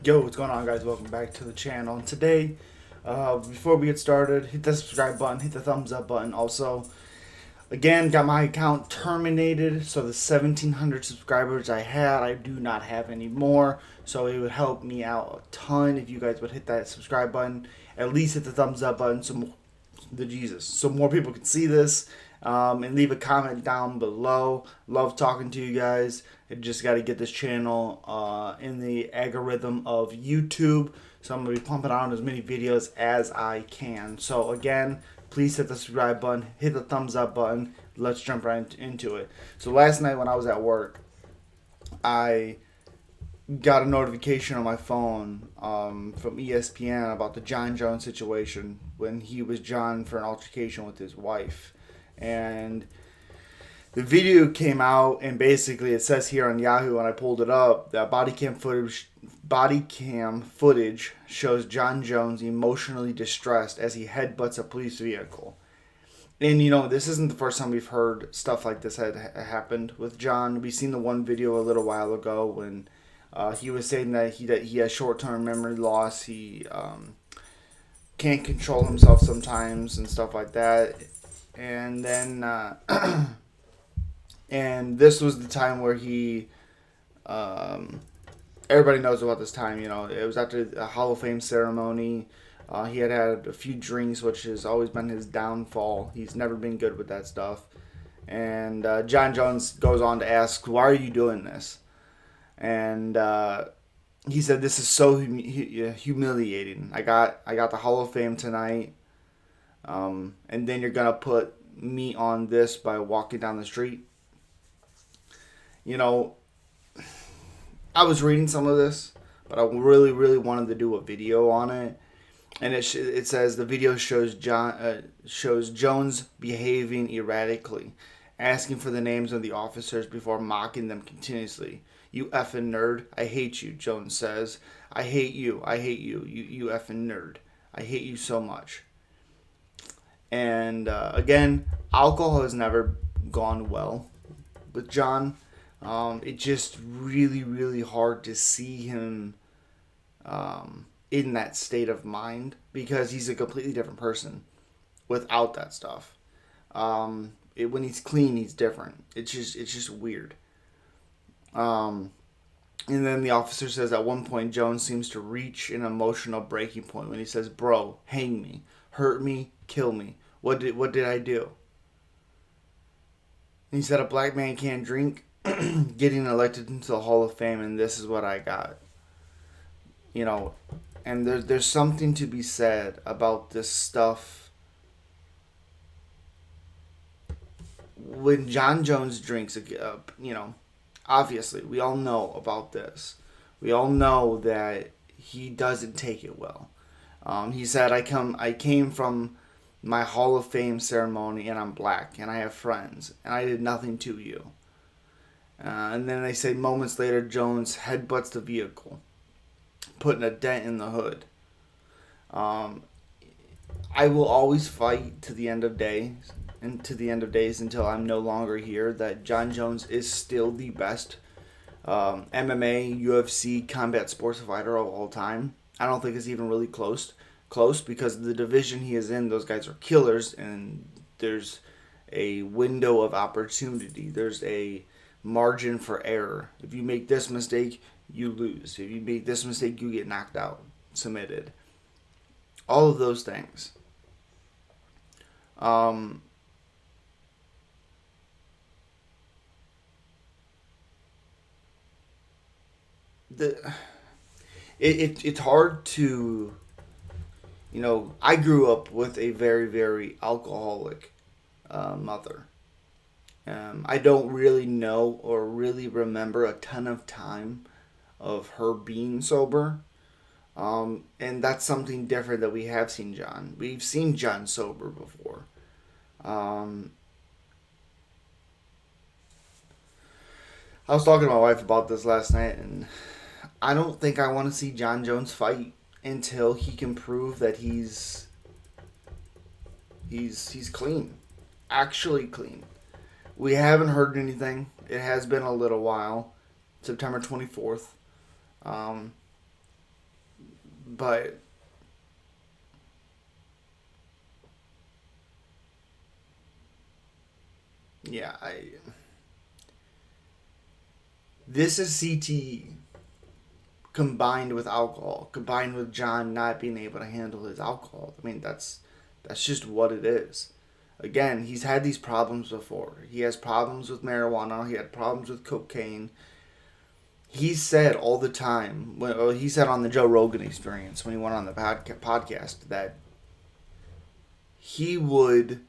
Yo, what's going on, guys? Welcome back to the channel. And today, before we get started, hit the subscribe button, hit the thumbs up button. Also, again, got my account terminated, so the 1,700 subscribers I had, I do not have anymore. So it would help me out a ton if you guys would hit that subscribe button, at least hit the thumbs up button, so more people can see this. And leave a comment down below. Love talking to you guys. I just got to get this channel in the algorithm of YouTube. So I'm going to be pumping out as many videos as I can. So again, please hit the subscribe button, hit the thumbs up button. Let's jump right into it. So last night when I was at work, I got a notification on my phone from ESPN about the Jon Jones situation when he was John for an altercation with his wife. And the video came out, and basically it says here on Yahoo when I pulled it up that body cam footage shows Jon Jones emotionally distressed as he headbutts a police vehicle. And this isn't the first time we've heard stuff like this had happened with John. We've seen the one video a little while ago when he was saying that he has short-term memory loss. He can't control himself sometimes and stuff like that. And then and this was the time where he everybody knows about this time. It was after the Hall of Fame ceremony. He had a few drinks, which has always been his downfall. He's never been good with that stuff. And Jon Jones goes on to ask, "Why are you doing this?" And he said, "This is so humiliating. I got the Hall of Fame tonight, and then you're gonna put me on this by walking down the street." I was reading some of this, but I really, really wanted to do a video on it. And it says the video shows Jones behaving erratically, asking for the names of the officers before mocking them continuously. "You effing nerd. I hate you," Jones says. "I hate you. I hate you. You effing nerd. I hate you so much." And again, alcohol has never gone well with John. It's just really, really hard to see him in that state of mind because he's a completely different person without that stuff. When he's clean, he's different. It's just weird. And then the officer says at one point Jones seems to reach an emotional breaking point when he says, "Bro, hang me, hurt me, kill me. What did I do?" And he said, "A black man can't drink, getting elected into the Hall of Fame, and this is what I got." And there's something to be said about this stuff. When Jon Jones drinks, obviously we all know about this. We all know that he doesn't take it well. He said, I came from my Hall of Fame ceremony, and I'm black, and I have friends, and I did nothing to you." And then they say moments later, Jones headbutts the vehicle, putting a dent in the hood. I will always fight to the end of days, until I'm no longer here, that Jon Jones is still the best MMA, UFC, combat sports fighter of all time. I don't think it's even really close because the division he is in, those guys are killers, and there's a window of opportunity. There's a margin for error. If you make this mistake, you lose. If you make this mistake, you get knocked out, submitted. All of those things. It's hard to, I grew up with a very, very alcoholic mother. I don't really know or really remember a ton of time of her being sober. And that's something different that we have seen John. We've seen John sober before. Um, I was talking to my wife about this last night, and I don't think I want to see Jon Jones fight until he can prove that he's clean, actually clean. We haven't heard anything. It has been a little while. September 24th. But yeah, this is CTE combined with alcohol, combined with Jon not being able to handle his alcohol. I mean, that's just what it is. Again, he's had these problems before. He has problems with marijuana. He had problems with cocaine. He said all the time, he said on the Joe Rogan Experience when he went on the podcast that he would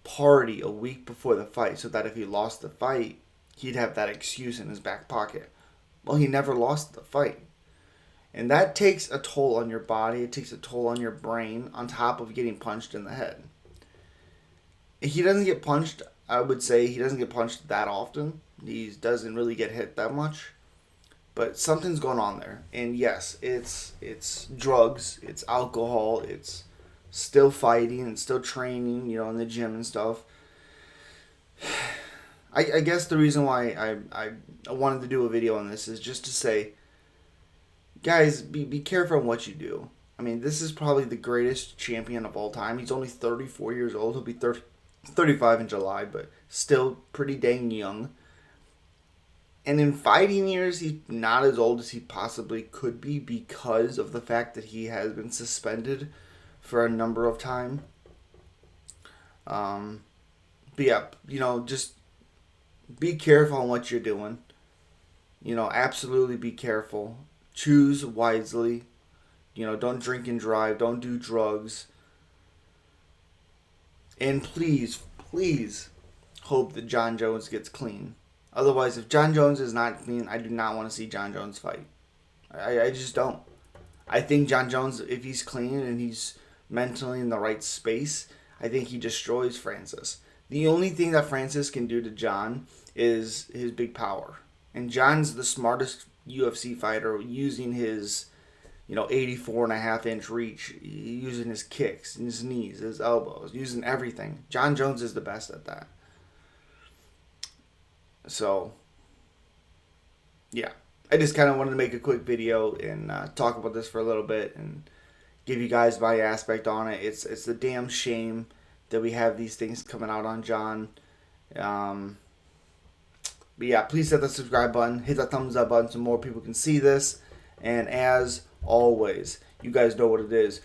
party a week before the fight so that if he lost the fight, he'd have that excuse in his back pocket. Well, he never lost the fight. And that takes a toll on your body. It takes a toll on your brain on top of getting punched in the head. He doesn't get punched, I would say he doesn't get punched that often. He doesn't really get hit that much. But something's going on there. And yes, it's drugs, it's alcohol, it's still fighting and still training, in the gym and stuff. I guess the reason why I wanted to do a video on this is just to say, guys, be careful on what you do. I mean, this is probably the greatest champion of all time. He's only 34 years old. He'll be 35 in July, but still pretty dang young. And in fighting years, he's not as old as he possibly could be because of the fact that he has been suspended for a number of time. But yeah, just be careful on what you're doing. Absolutely be careful. Choose wisely. Don't drink and drive. Don't do drugs. And please, please hope that Jon Jones gets clean. Otherwise, if Jon Jones is not clean, I do not want to see Jon Jones fight. I just don't. I think Jon Jones, if he's clean and he's mentally in the right space, I think he destroys Francis. The only thing that Francis can do to Jon is his big power. And Jon's the smartest UFC fighter using his, 84.5-inch reach, using his kicks, his knees, his elbows, using everything. Jon Jones is the best at that. So, yeah. I just kind of wanted to make a quick video and talk about this for a little bit and give you guys my aspect on it. It's a damn shame that we have these things coming out on Jon. But yeah, please hit the subscribe button, hit the thumbs up button so more people can see this. And as always, you guys know what it is.